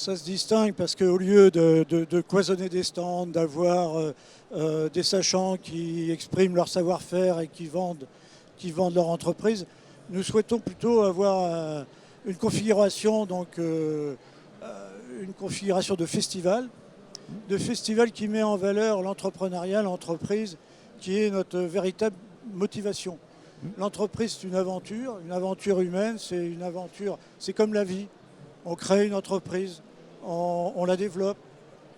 Ça se distingue parce qu'au lieu de cloisonner des stands, d'avoir des sachants qui expriment leur savoir-faire et qui vendent leur entreprise, nous souhaitons plutôt avoir une configuration, une configuration de festival qui met en valeur l'entrepreneuriat, l'entreprise, qui est notre véritable motivation. L'entreprise, c'est une aventure humaine, c'est comme la vie. On crée une entreprise, on la développe,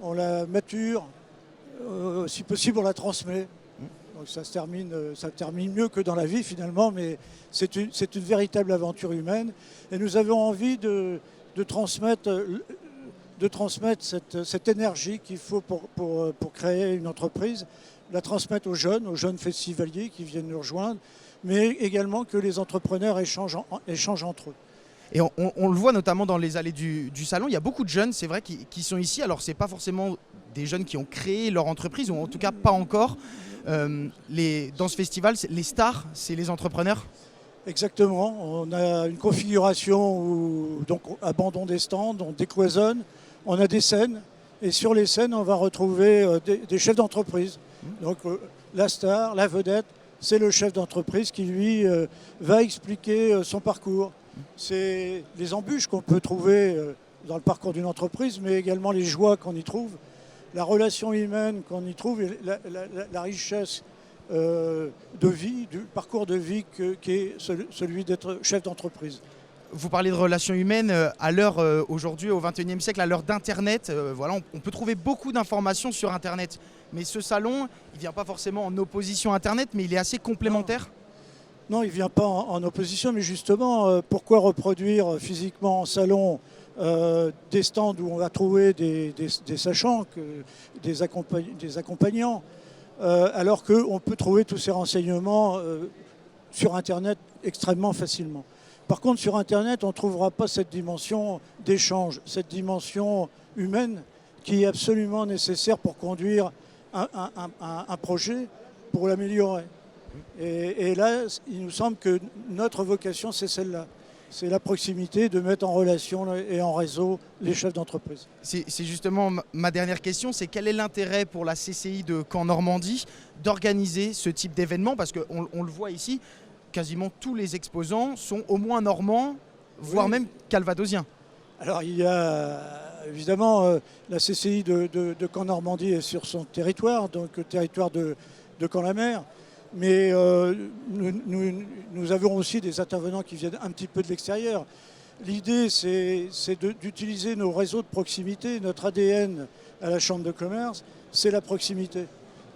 on la mature, si possible on la transmet. Donc ça termine mieux que dans la vie finalement, mais c'est une véritable aventure humaine. Et nous avons envie de transmettre cette énergie qu'il faut pour créer une entreprise, la transmettre aux jeunes festivaliers qui viennent nous rejoindre, mais également que les entrepreneurs échangent entre eux. Et on le voit notamment dans les allées du salon, il y a beaucoup de jeunes, c'est vrai, qui sont ici. Alors c'est pas forcément des jeunes qui ont créé leur entreprise, ou en tout cas pas encore. Dans ce festival, les stars, c'est les entrepreneurs. Exactement, on a une configuration où donc abandon des stands, on décloisonne, on a des scènes, et sur les scènes on va retrouver des chefs d'entreprise. Donc la star, la vedette, c'est le chef d'entreprise qui lui va expliquer son parcours. C'est les embûches qu'on peut trouver dans le parcours d'une entreprise, mais également les joies qu'on y trouve, la relation humaine qu'on y trouve, et la richesse de vie, du parcours de vie qui est celui d'être chef d'entreprise. Vous parlez de relations humaines à l'heure aujourd'hui, au XXIe siècle, à l'heure d'Internet. Voilà, on peut trouver beaucoup d'informations sur Internet. Mais ce salon, il ne vient pas forcément en opposition à Internet, mais il est assez complémentaire. Non, il ne vient pas en opposition, mais justement, pourquoi reproduire physiquement en salon des stands où on va trouver des sachants, des accompagnants, alors qu'on peut trouver tous ces renseignements sur Internet extrêmement facilement. Par contre, sur Internet, on ne trouvera pas cette dimension d'échange, cette dimension humaine qui est absolument nécessaire pour conduire un projet, pour l'améliorer. Et là, il nous semble que notre vocation, c'est celle-là. C'est la proximité, de mettre en relation et en réseau les chefs d'entreprise. C'est justement ma dernière question, c'est quel est l'intérêt pour la CCI de Caen-Normandie d'organiser ce type d'événement? Parce qu'on le voit ici, quasiment tous les exposants sont au moins normands, voire même calvadosiens. Alors il y a évidemment la CCI de Caen-Normandie est sur son territoire, donc le territoire de Caen-la-Mer. Mais nous avons aussi des intervenants qui viennent un petit peu de l'extérieur. L'idée, c'est d'utiliser nos réseaux de proximité. Notre ADN à la Chambre de commerce, c'est la proximité.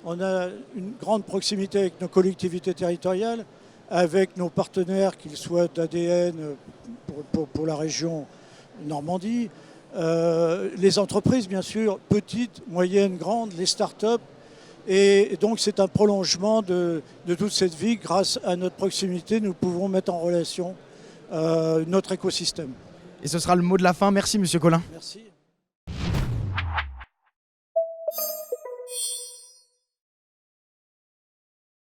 On a une grande proximité avec nos collectivités territoriales, avec nos partenaires, qu'ils soient d'ADN pour la région Normandie, les entreprises, bien sûr, petites, moyennes, grandes, les start-up. Et donc c'est un prolongement de toute cette vie. Grâce à notre proximité, nous pouvons mettre en relation notre écosystème. Et ce sera le mot de la fin. Merci, Monsieur Collin. Merci.